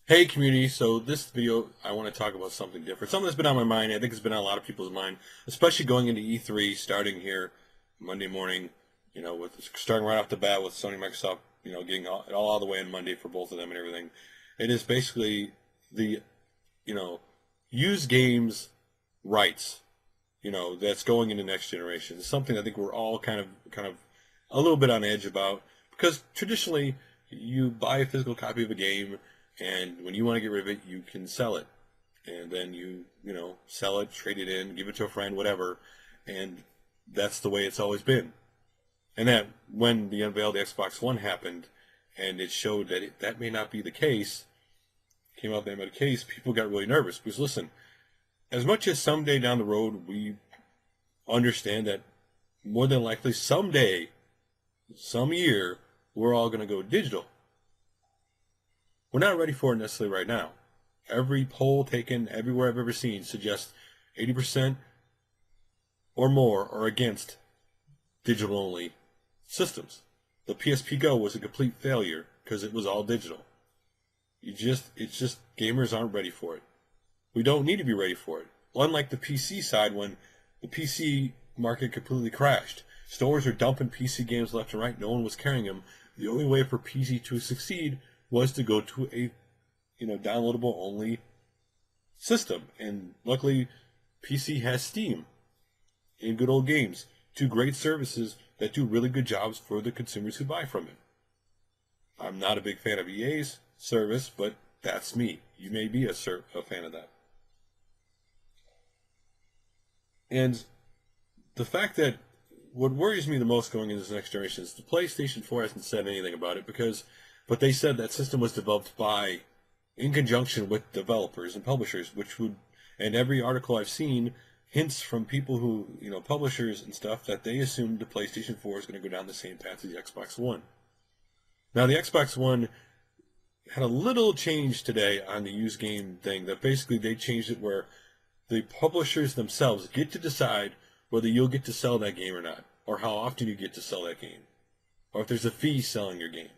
Hey community, so this video I want to talk about something different. Something that's been on my mind. I think it's been on a lot of people's mind, especially going into E3 starting here Monday morning, with starting right off the bat with Sony Microsoft, getting all the way on Monday for both of them and everything. It is basically the, use games rights, that's going into next generation. It's something I think we're all kind of a little bit on edge about because traditionally you buy a physical copy of a game and when you want to get rid of it, you can sell it. And then you sell it, trade it in, give it to a friend, whatever. And that's the way it's always been. And that when the unveil of the Xbox One happened, and it showed that that may not be the case, came out that may not be the case, people got really nervous. Because listen, as much as someday down the road we understand that more than likely someday, some year, we're all going to go digital. We're not ready for it necessarily right now. Every poll taken everywhere I've ever seen suggests 80% or more are against digital-only systems. The PSP Go was a complete failure because it was all digital. It's just gamers aren't ready for it. We don't need to be ready for it. Unlike the PC side, when the PC market completely crashed, stores were dumping PC games left and right. No one was carrying them. The only way for PC to succeed was to go to a downloadable only system. And luckily PC has Steam and good old games, two great services that do really good jobs for the consumers who buy from it. I'm not a big fan of EA's service, but that's me. You may be a fan of that. And the fact that what worries me the most going into this next generation is the PlayStation 4 hasn't said anything about it but they said that system was developed in conjunction with developers and publishers, and every article I've seen hints from people who, publishers and stuff, that they assumed the PlayStation 4 is going to go down the same path as the Xbox One. Now, the Xbox One had a little change today on the used game thing, that basically they changed it where the publishers themselves get to decide whether you'll get to sell that game or not, or how often you get to sell that game, or if there's a fee selling your game.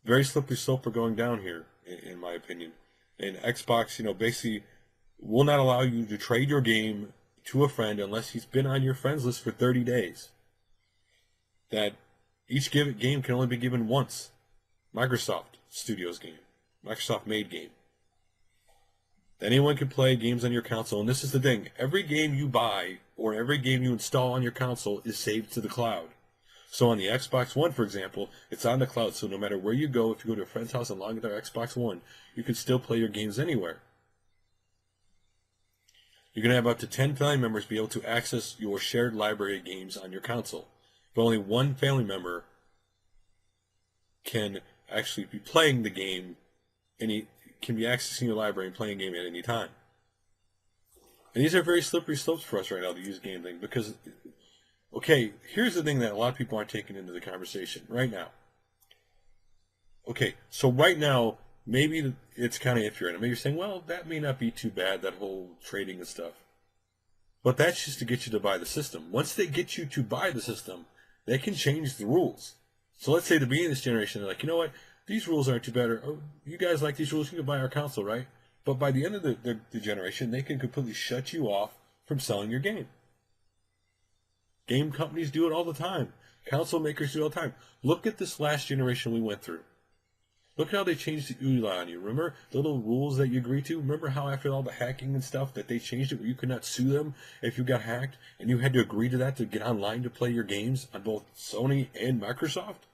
Very slippery slope for going down here, in my opinion. And Xbox, basically will not allow you to trade your game to a friend unless he's been on your friends list for 30 days. That each game can only be given once. Microsoft Studios game. Microsoft made game. Anyone can play games on your console, and this is the thing. Every game you buy or every game you install on your console is saved to the cloud. So on the Xbox One, for example, it's on the cloud, so no matter where you go, if you go to a friend's house and log into their Xbox One, you can still play your games anywhere. You're going to have up to 10 family members be able to access your shared library of games on your console. But only one family member can actually be playing the game, and he can be accessing your library and playing a game at any time. And these are very slippery slopes for us right now, the used game thing, because okay, here's the thing that a lot of people aren't taking into the conversation right now. Okay, so right now, maybe it's kind of iffy right now. Maybe you're saying, well, that may not be too bad, that whole trading and stuff. But that's just to get you to buy the system. Once they get you to buy the system, they can change the rules. So let's say at the beginning of this generation, they're like, you know what, these rules aren't too bad. Or, oh, you guys like these rules, you can buy our console, right? But by the end of the generation, they can completely shut you off from selling your game. Game companies do it all the time. Console makers do it all the time. Look at this last generation we went through. Look how they changed the EULA on you. Remember the little rules that you agreed to? Remember how after all the hacking and stuff that they changed it where you could not sue them if you got hacked and you had to agree to that to get online to play your games on both Sony and Microsoft?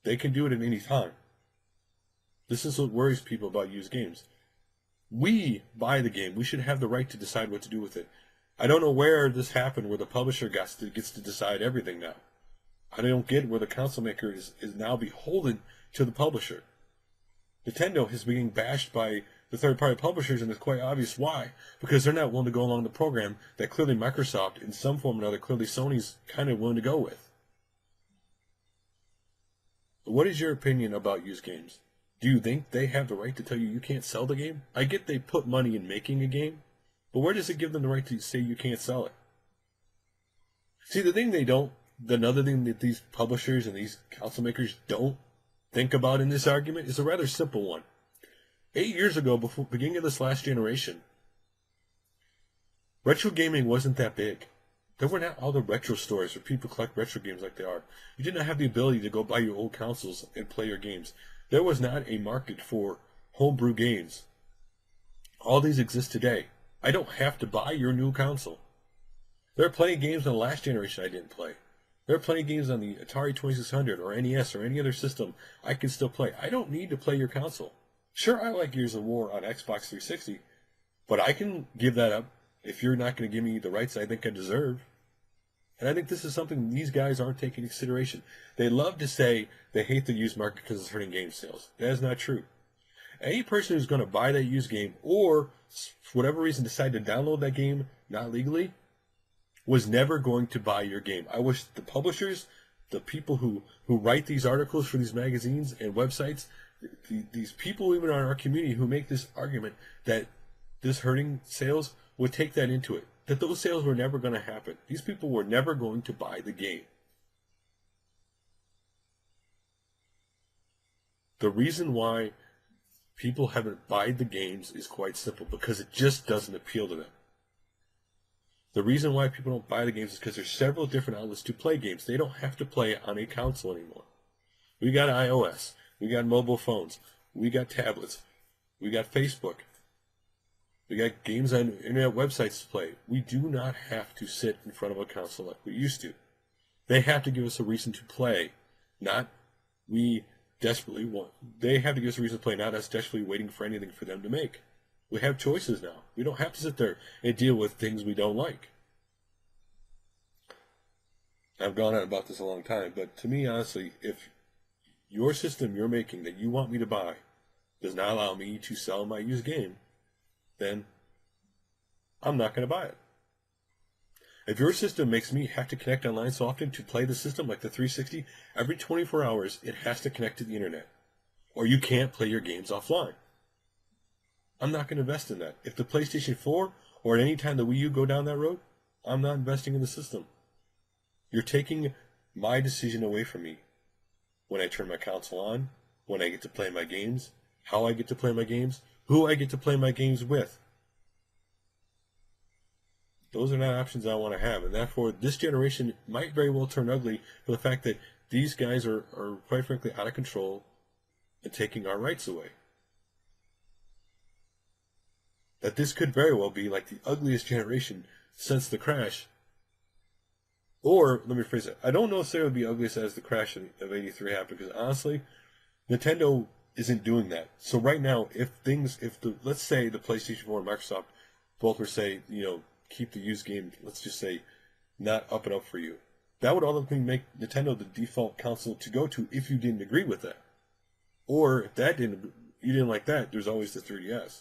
They can do it at any time. This is what worries people about used games. We buy the game. We should have the right to decide what to do with it. I don't know where this happened where the publisher gets to decide everything now. I don't get where the console maker is now beholden to the publisher. Nintendo is being bashed by the third-party publishers, and it's quite obvious why. Because they're not willing to go along the program that clearly Microsoft, in some form or another, clearly Sony's kind of willing to go with. What is your opinion about used games? Do you think they have the right to tell you can't sell the game? I get they put money in making a game, but where does it give them the right to say you can't sell it? See, the thing they don't another thing that these publishers and these console makers don't think about in this argument is a rather simple one. 8 years ago, before beginning of this last generation, retro gaming wasn't that big. There were not all the retro stores where people collect retro games like they are. You did not have the ability to go buy your old consoles and play your games. There was not a market for homebrew games. All these exist today. I don't have to buy your new console. There are plenty of games on the last generation I didn't play. There are plenty of games on the Atari 2600 or NES or any other system I can still play. I don't need to play your console. Sure, I like Gears of War on Xbox 360, but I can give that up if you're not going to give me the rights I think I deserve. And I think this is something these guys aren't taking into consideration. They love to say they hate the used market because it's hurting game sales. That is not true. Any person who's going to buy that used game or, for whatever reason, decide to download that game not legally was never going to buy your game. I wish the publishers, the people who write these articles for these magazines and websites, these people even in our community who make this argument that this hurting sales would take that into it. That those sales were never going to happen. These people were never going to buy the game. The reason why people haven't bought the games is quite simple, because it just doesn't appeal to them. The reason why people don't buy the games is because there's several different outlets to play games. They don't have to play it on a console anymore. We got iOS. We got mobile phones. We got tablets. We got Facebook. We got games on internet websites to play. We do not have to sit in front of a console like we used to. They have to give us a reason to play, not we desperately want. They have to give us a reason to play, not us desperately waiting for anything for them to make. We have choices now. We don't have to sit there and deal with things we don't like. I've gone on about this a long time, but to me, honestly, if your system you're making that you want me to buy does not allow me to sell my used game, then I'm not going to buy it. If your system makes me have to connect online so often to play the system, like the 360, every 24 hours it has to connect to the internet, or you can't play your games offline. I'm not going to invest in that. If the PlayStation 4 or at any time the Wii U go down that road, I'm not investing in the system. You're taking my decision away from me when I turn my console on, when I get to play my games, how I get to play my games, who I get to play my games with. Those are not options I want to have, and therefore this generation might very well turn ugly for the fact that these guys are quite frankly out of control and taking our rights away. That this could very well be like the ugliest generation since the crash. Or, let me phrase it, I don't know if it would be ugliest as the crash of 83 happened, because honestly, Nintendo isn't doing that. So right now, let's say the PlayStation 4 and Microsoft both were say, keep the used game, let's just say, not up and up for you. That would ultimately make Nintendo the default console to go to if you didn't agree with that. Or if you didn't like that, there's always the 3DS.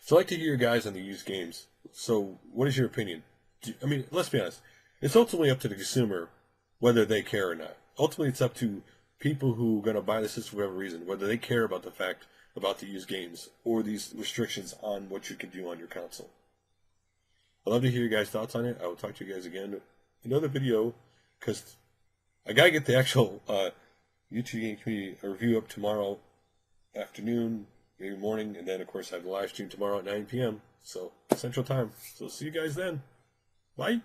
So I'd like to hear your guys on the used games. So what is your opinion? Let's be honest. It's ultimately up to the consumer whether they care or not. Ultimately, it's up to people who are going to buy the system for whatever reason, whether they care about the fact about the used games or these restrictions on what you can do on your console. I'd love to hear your guys' thoughts on it. I will talk to you guys again in another video, because I got to get the actual YouTube Game Community review up tomorrow afternoon, maybe morning, and then, of course, I have the live stream tomorrow at 9 p.m. So Central Time. So see you guys then. Bye.